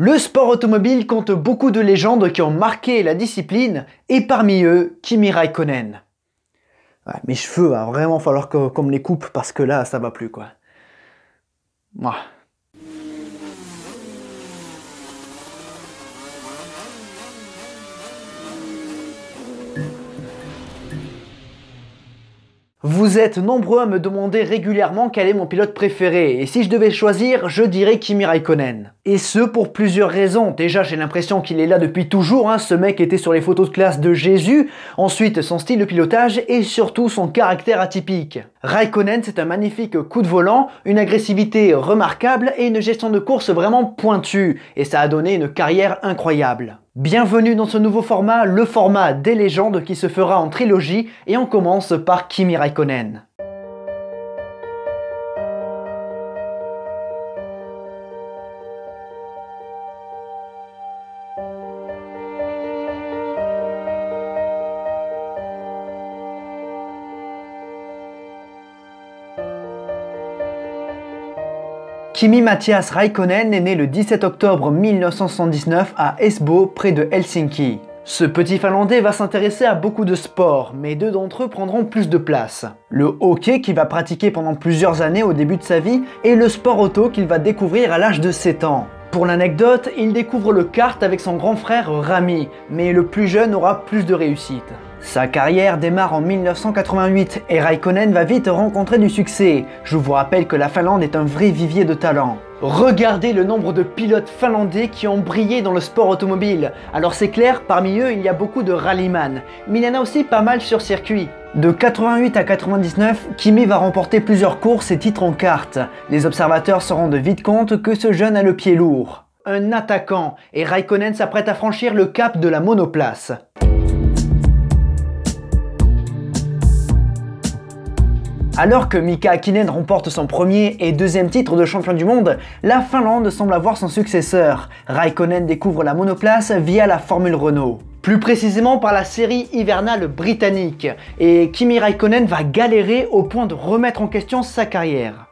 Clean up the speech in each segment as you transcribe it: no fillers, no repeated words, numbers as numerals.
Le sport automobile compte beaucoup de légendes qui ont marqué la discipline, et parmi eux, Kimi Räikkönen. Ouais, mes cheveux, va vraiment falloir qu'on me les coupe parce que là, ça va plus quoi. Mouah. Vous êtes nombreux à me demander régulièrement quel est mon pilote préféré, et si je devais choisir, je dirais Kimi Räikkönen. Et ce pour plusieurs raisons. Déjà, j'ai l'impression qu'il est là depuis toujours, ce mec était sur les photos de classe de Jésus, ensuite son style de pilotage et surtout son caractère atypique. Räikkönen, c'est un magnifique coup de volant, une agressivité remarquable et une gestion de course vraiment pointue, et ça a donné une carrière incroyable. Bienvenue dans ce nouveau format, le format des légendes qui se fera en trilogie, et on commence par Kimi Räikkönen. Kimi Mattias Räikkönen est né le 17 octobre 1979 à Esbo, près de Helsinki. Ce petit Finlandais va s'intéresser à beaucoup de sports, mais deux d'entre eux prendront plus de place. Le hockey qu'il va pratiquer pendant plusieurs années au début de sa vie, et le sport auto qu'il va découvrir à l'âge de 7 ans. Pour l'anecdote, il découvre le kart avec son grand frère Rami, mais le plus jeune aura plus de réussite. Sa carrière démarre en 1988 et Räikkönen va vite rencontrer du succès. Je vous rappelle que la Finlande est un vrai vivier de talent. Regardez le nombre de pilotes finlandais qui ont brillé dans le sport automobile. Alors c'est clair, parmi eux il y a beaucoup de rallyman, mais il y en a aussi pas mal sur circuit. De 88 à 99, Kimi va remporter plusieurs courses et titres en kart. Les observateurs se rendent vite compte que ce jeune a le pied lourd. Un attaquant, et Räikkönen s'apprête à franchir le cap de la monoplace. Alors que Mika Häkkinen remporte son premier et deuxième titre de champion du monde, la Finlande semble avoir son successeur. Räikkönen découvre la monoplace via la Formule Renault. Plus précisément par la série hivernale britannique, et Kimi Räikkönen va galérer au point de remettre en question sa carrière.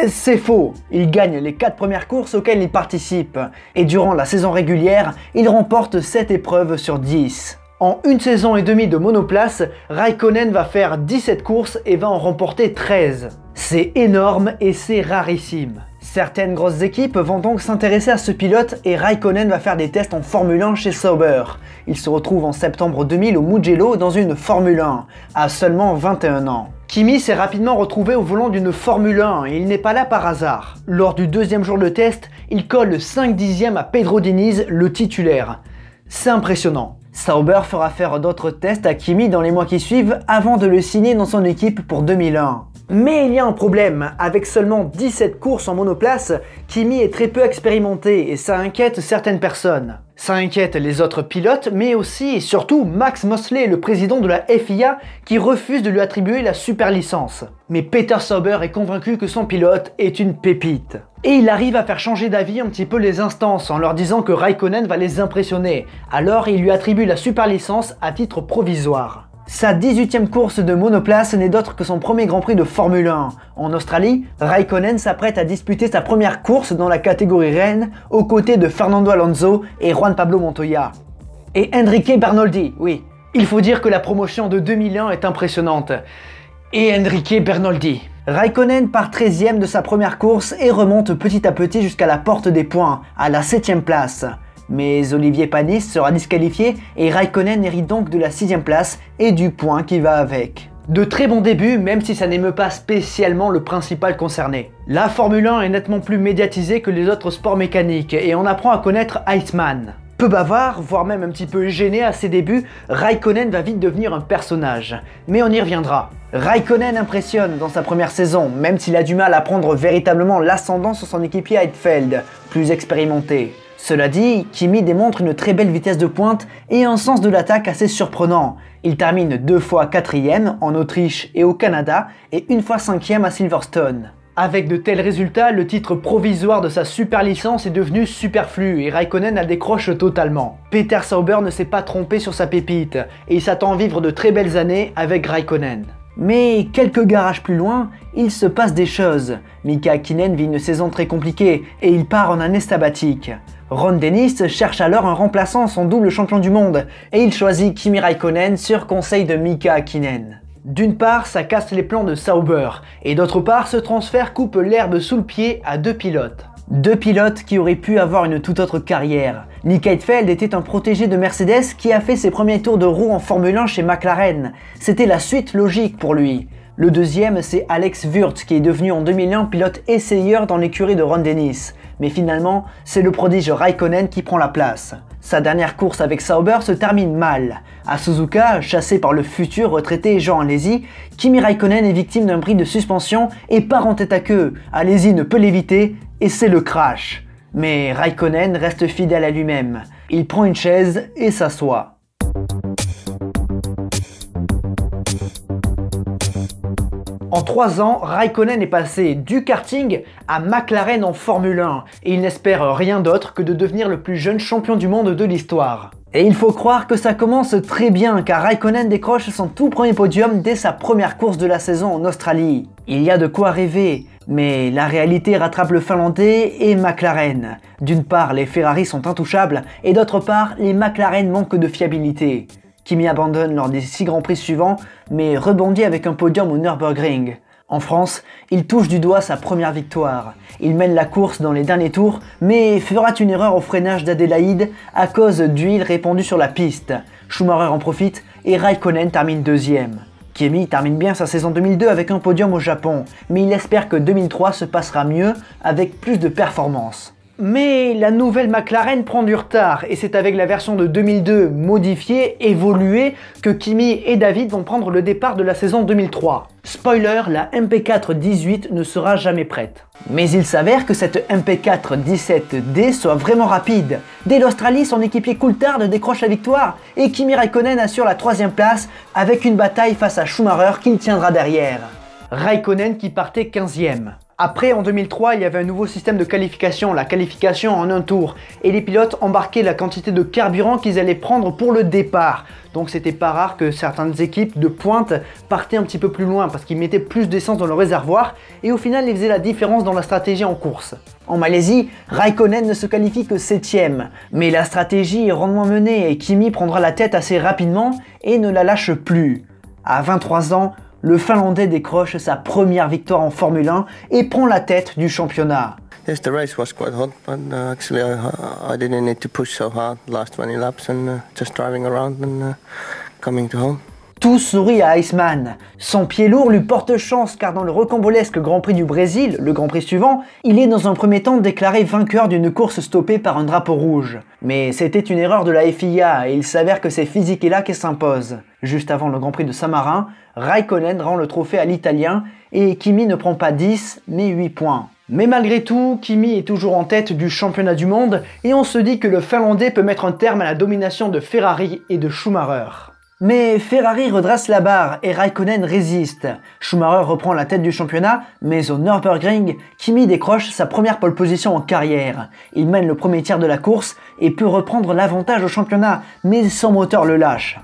C'est faux, il gagne les 4 premières courses auxquelles il participe, et durant la saison régulière, il remporte 7 épreuves sur 10. En une saison et demie de monoplace, Räikkönen va faire 17 courses et va en remporter 13. C'est énorme et c'est rarissime. Certaines grosses équipes vont donc s'intéresser à ce pilote et Räikkönen va faire des tests en Formule 1 chez Sauber. Il se retrouve en septembre 2000 au Mugello dans une Formule 1, à seulement 21 ans. Kimi s'est rapidement retrouvé au volant d'une Formule 1 et il n'est pas là par hasard. Lors du deuxième jour de test, il colle 5 dixièmes à Pedro Diniz, le titulaire. C'est impressionnant. Sauber fera faire d'autres tests à Kimi dans les mois qui suivent avant de le signer dans son équipe pour 2001. Mais il y a un problème, avec seulement 17 courses en monoplace, Kimi est très peu expérimenté et ça inquiète certaines personnes. Ça inquiète les autres pilotes, mais aussi et surtout Max Mosley, le président de la FIA, qui refuse de lui attribuer la super licence. Mais Peter Sauber est convaincu que son pilote est une pépite. Et il arrive à faire changer d'avis un petit peu les instances en leur disant que Räikkönen va les impressionner. Alors il lui attribue la super licence à titre provisoire. Sa 18e course de monoplace n'est d'autre que son premier Grand Prix de Formule 1. En Australie, Räikkönen s'apprête à disputer sa première course dans la catégorie reine aux côtés de Fernando Alonso et Juan Pablo Montoya. Et Enrique Bernoldi, oui. Il faut dire que la promotion de 2001 est impressionnante. Et Enrique Bernoldi. Räikkönen part 13e de sa première course et remonte petit à petit jusqu'à la porte des points, à la 7e place. Mais Olivier Panis sera disqualifié et Räikkönen hérite donc de la 6e place et du point qui va avec. De très bons débuts, même si ça n'émeut pas spécialement le principal concerné. La Formule 1 est nettement plus médiatisée que les autres sports mécaniques et on apprend à connaître Iceman. Peu bavard, voire même un petit peu gêné à ses débuts, Räikkönen va vite devenir un personnage. Mais on y reviendra. Räikkönen impressionne dans sa première saison, même s'il a du mal à prendre véritablement l'ascendant sur son équipier Heidfeld, plus expérimenté. Cela dit, Kimi démontre une très belle vitesse de pointe et un sens de l'attaque assez surprenant. Il termine 2 fois 4e en Autriche et au Canada et 1 fois 5e à Silverstone. Avec de tels résultats, le titre provisoire de sa super licence est devenu superflu et Räikkönen la décroche totalement. Peter Sauber ne s'est pas trompé sur sa pépite et il s'attend à vivre de très belles années avec Räikkönen. Mais quelques garages plus loin, il se passe des choses. Mika Häkkinen vit une saison très compliquée et il part en année sabbatique. Ron Dennis cherche alors un remplaçant à son double champion du monde et il choisit Kimi Räikkönen sur conseil de Mika Häkkinen. D'une part, ça casse les plans de Sauber, et d'autre part, ce transfert coupe l'herbe sous le pied à deux pilotes. Deux pilotes qui auraient pu avoir une toute autre carrière. Nick Heidfeld était un protégé de Mercedes qui a fait ses premiers tours de roue en Formule 1 chez McLaren. C'était la suite logique pour lui. Le deuxième, c'est Alex Wurz qui est devenu en 2001 pilote essayeur dans l'écurie de Ron Dennis. Mais finalement, c'est le prodige Räikkönen qui prend la place. Sa dernière course avec Sauber se termine mal. À Suzuka, chassé par le futur retraité Jean Alesi, Kimi Räikkönen est victime d'un bris de suspension et part en tête à queue. Alesi ne peut l'éviter et c'est le crash. Mais Räikkönen reste fidèle à lui-même. Il prend une chaise et s'assoit. En 3 ans, Räikkönen est passé du karting à McLaren en Formule 1 et il n'espère rien d'autre que de devenir le plus jeune champion du monde de l'histoire. Et il faut croire que ça commence très bien car Räikkönen décroche son tout premier podium dès sa première course de la saison en Australie. Il y a de quoi rêver, mais la réalité rattrape le Finlandais et McLaren. D'une part, les Ferrari sont intouchables et d'autre part, les McLaren manquent de fiabilité. Kimi abandonne lors des 6 grands prix suivants, mais rebondit avec un podium au Nürburgring. En France, il touche du doigt sa première victoire. Il mène la course dans les derniers tours, mais fera une erreur au freinage d'Adélaïde à cause d'huile répandue sur la piste. Schumacher en profite et Räikkönen termine deuxième. Kimi termine bien sa saison 2002 avec un podium au Japon, mais il espère que 2003 se passera mieux avec plus de performance. Mais la nouvelle McLaren prend du retard et c'est avec la version de 2002 modifiée, évoluée, que Kimi et David vont prendre le départ de la saison 2003. Spoiler, la MP4-18 ne sera jamais prête. Mais il s'avère que cette MP4-17D soit vraiment rapide. Dès l'Australie, son équipier Coulthard décroche la victoire et Kimi Räikkönen assure la 3e place avec une bataille face à Schumacher qui le tiendra derrière. Räikkönen qui partait 15e. Après, en 2003, il y avait un nouveau système de qualification, la qualification en un tour, et les pilotes embarquaient la quantité de carburant qu'ils allaient prendre pour le départ. Donc c'était pas rare que certaines équipes de pointe partaient un petit peu plus loin parce qu'ils mettaient plus d'essence dans le réservoir et au final ils faisaient la différence dans la stratégie en course. En Malaisie, Räikkönen ne se qualifie que 7ème, mais la stratégie est rondement menée et Kimi prendra la tête assez rapidement et ne la lâche plus. À 23 ans, le Finlandais décroche sa première victoire en Formule 1 et prend la tête du championnat. Yes, the race was quite hot, but actually I didn't need to push so hard the last 20 laps and just driving around and coming to home. Tout sourit à Iceman. Son pied lourd lui porte chance car dans le rocambolesque Grand Prix du Brésil, le Grand Prix suivant, il est dans un premier temps déclaré vainqueur d'une course stoppée par un drapeau rouge. Mais c'était une erreur de la FIA et il s'avère que c'est Fisichella qui s'impose. Juste avant le Grand Prix de Saint-Marin, Räikkönen rend le trophée à l'Italien et Kimi ne prend pas 10 mais 8 points. Mais malgré tout, Kimi est toujours en tête du championnat du monde et on se dit que le Finlandais peut mettre un terme à la domination de Ferrari et de Schumacher. Mais Ferrari redresse la barre et Räikkönen résiste. Schumacher reprend la tête du championnat, mais au Nürburgring, Kimi décroche sa première pole position en carrière. Il mène le premier tiers de la course et peut reprendre l'avantage au championnat, mais son moteur le lâche.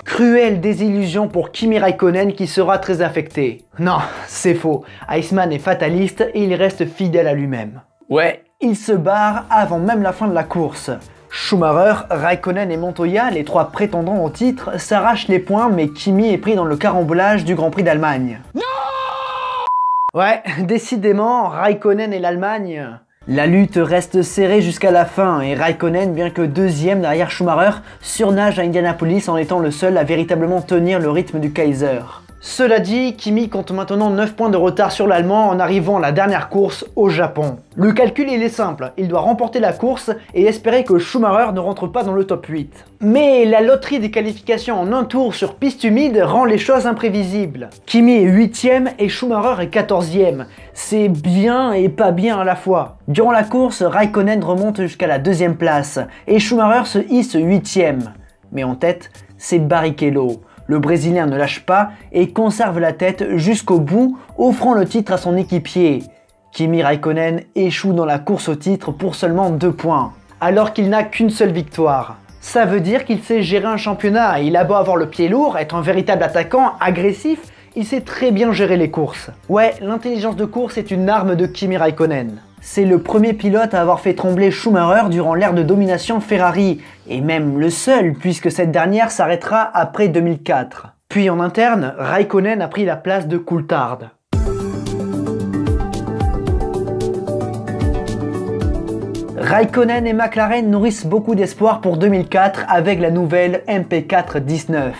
Cruelle désillusion pour Kimi Räikkönen qui sera très affecté. Non, c'est faux. Iceman est fataliste et il reste fidèle à lui-même. Ouais, il se barre avant même la fin de la course. Schumacher, Räikkönen et Montoya, les 3 prétendants au titre, s'arrachent les points mais Kimi est pris dans le carambolage du Grand Prix d'Allemagne. Non! Ouais, décidément, Räikkönen et l'Allemagne... La lutte reste serrée jusqu'à la fin et Räikkönen, bien que 2ème derrière Schumacher, surnage à Indianapolis en étant le seul à véritablement tenir le rythme du Kaiser. Cela dit, Kimi compte maintenant 9 points de retard sur l'Allemand en arrivant à la dernière course au Japon. Le calcul il est simple, il doit remporter la course et espérer que Schumacher ne rentre pas dans le top 8. Mais la loterie des qualifications en un tour sur piste humide rend les choses imprévisibles. Kimi est 8ème et Schumacher est 14ème. C'est bien et pas bien à la fois. Durant la course, Räikkönen remonte jusqu'à la 2ème place et Schumacher se hisse 8ème. Mais en tête, c'est Barrichello. Le Brésilien ne lâche pas et conserve la tête jusqu'au bout, offrant le titre à son équipier. Kimi Räikkönen échoue dans la course au titre pour seulement 2 points, alors qu'il n'a qu'une seule victoire. Ça veut dire qu'il sait gérer un championnat, il a beau avoir le pied lourd, être un véritable attaquant, agressif, il sait très bien gérer les courses. Ouais, l'intelligence de course est une arme de Kimi Raikkonen. C'est le premier pilote à avoir fait trembler Schumacher durant l'ère de domination Ferrari, et même le seul puisque cette dernière s'arrêtera après 2004. Puis en interne, Raikkonen a pris la place de Coulthard. Raikkonen et McLaren nourrissent beaucoup d'espoir pour 2004 avec la nouvelle MP4-19.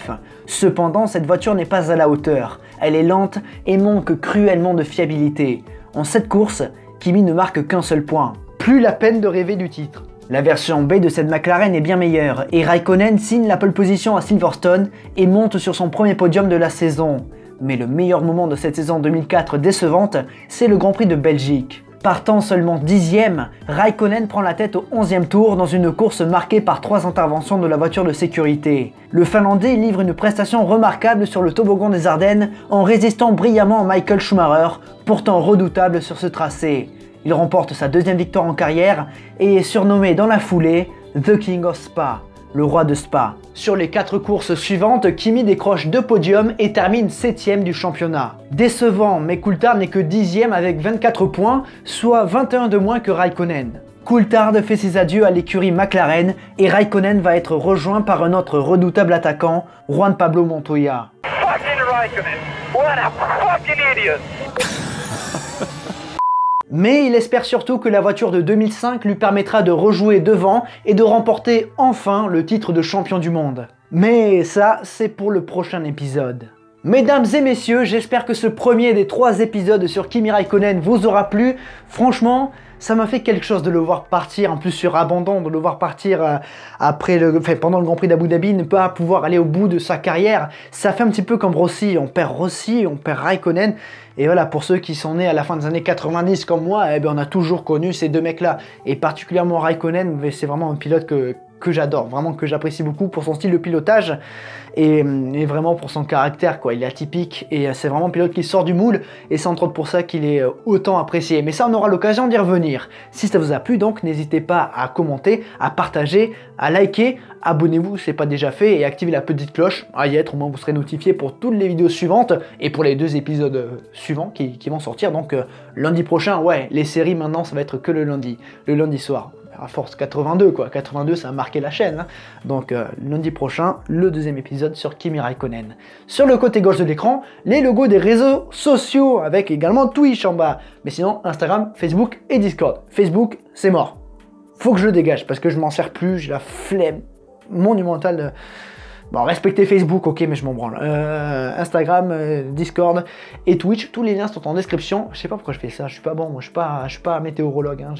Cependant, cette voiture n'est pas à la hauteur. Elle est lente et manque cruellement de fiabilité. En cette course, Kimi ne marque qu'un seul point. Plus la peine de rêver du titre. La version B de cette McLaren est bien meilleure et Raikkonen signe la pole position à Silverstone et monte sur son premier podium de la saison. Mais le meilleur moment de cette saison 2004 décevante, c'est le Grand Prix de Belgique. Partant seulement 10e, Raikkonen prend la tête au 11e tour dans une course marquée par 3 interventions de la voiture de sécurité. Le Finlandais livre une prestation remarquable sur le toboggan des Ardennes en résistant brillamment à Michael Schumacher, pourtant redoutable sur ce tracé. Il remporte sa 2e victoire en carrière et est surnommé dans la foulée The King of Spa, le roi de Spa. Sur les 4 courses suivantes, Kimi décroche 2 podiums et termine 7e du championnat. Décevant, mais Coulthard n'est que 10e avec 24 points, soit 21 de moins que Raikkonen. Coulthard fait ses adieux à l'écurie McLaren et Raikkonen va être rejoint par un autre redoutable attaquant, Juan Pablo Montoya. Fucking Raikkonen, what a fucking idiot! Mais il espère surtout que la voiture de 2005 lui permettra de rejouer devant et de remporter enfin le titre de champion du monde. Mais ça, c'est pour le prochain épisode. Mesdames et messieurs, j'espère que ce premier des 3 épisodes sur Kimi Raikkonen vous aura plu. Franchement, ça m'a fait quelque chose de le voir partir, en plus sur abandon, de le voir partir pendant le Grand Prix d'Abu Dhabi, ne pas pouvoir aller au bout de sa carrière. Ça fait un petit peu comme Rossi, on perd Raikkonen. Et voilà, pour ceux qui sont nés à la fin des années 90 comme moi, eh bien, on a toujours connu ces 2 mecs-là. Et particulièrement Raikkonen, c'est vraiment un pilote que j'adore, vraiment que j'apprécie beaucoup pour son style de pilotage et vraiment pour son caractère, quoi. Il est atypique et c'est vraiment un pilote qui sort du moule et c'est entre autres pour ça qu'il est autant apprécié. Mais ça, on aura l'occasion d'y revenir. Si ça vous a plu, donc n'hésitez pas à commenter, à partager, à liker, abonnez-vous si ce n'est pas déjà fait et activez la petite cloche à y être, au moins vous serez notifié pour toutes les vidéos suivantes et pour les 2 épisodes suivants qui vont sortir. Donc lundi prochain, ouais, les séries maintenant ça va être que le lundi soir. À force 82 quoi, 82 ça a marqué la chaîne, hein. Donc lundi prochain, le 2e épisode sur Kimi Raikkonen. Sur le côté gauche de l'écran, les logos des réseaux sociaux avec également Twitch en bas. Mais sinon, Instagram, Facebook et Discord. Facebook, c'est mort. Faut que je le dégage parce que je m'en sers plus, j'ai la flemme monumentale. Bon, respectez Facebook, ok, mais je m'en branle. Instagram, Discord et Twitch, tous les liens sont en description. Je sais pas pourquoi je fais ça, je suis pas bon, moi je suis pas météorologue, hein,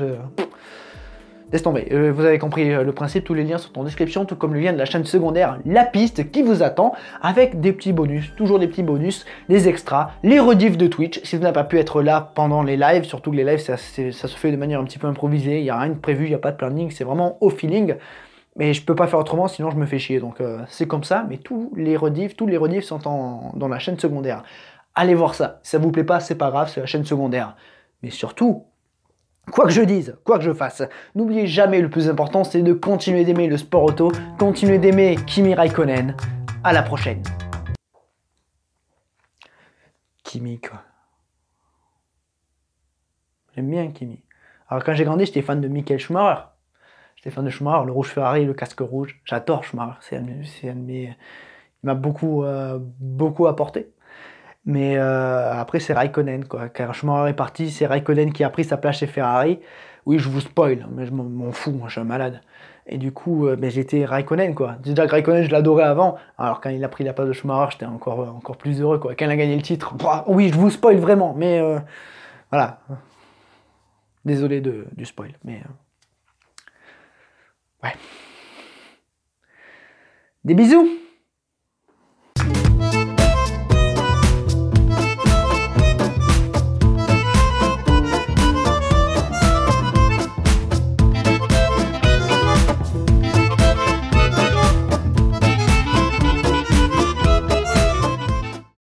laisse tomber, vous avez compris le principe, tous les liens sont en description, tout comme le lien de la chaîne secondaire La Piste qui vous attend, avec des petits bonus, toujours des petits bonus, des extras, les rediffs de Twitch, si vous n'avez pas pu être là pendant les lives, surtout que les lives ça se fait de manière un petit peu improvisée, il n'y a rien de prévu, il n'y a pas de planning, c'est vraiment au feeling, mais je peux pas faire autrement sinon je me fais chier, donc c'est comme ça, mais tous les rediffs sont dans la chaîne secondaire. Allez voir ça, si ça vous plaît pas, c'est pas grave, c'est la chaîne secondaire, mais surtout, quoi que je dise, quoi que je fasse, n'oubliez jamais le plus important, c'est de continuer d'aimer le sport auto, continuer d'aimer Kimi Raikkonen. À la prochaine. Kimi, quoi. J'aime bien Kimi. Alors quand j'ai grandi, j'étais fan de Michael Schumacher. J'étais fan de Schumacher, le rouge Ferrari, le casque rouge. J'adore Schumacher, il m'a beaucoup apporté. Mais après, c'est Raikkonen, quoi. Quand Schumacher est parti, c'est Raikkonen qui a pris sa place chez Ferrari. Oui, je vous spoil, mais je m'en fous, moi, je suis un malade. Et du coup, j'étais Raikkonen, quoi. Déjà que Raikkonen, je l'adorais avant. Alors, quand il a pris la place de Schumacher, j'étais encore plus heureux, quoi. Quand il a gagné le titre, bah, oui, je vous spoil vraiment, mais voilà. Désolé du spoil, mais ouais. Des bisous!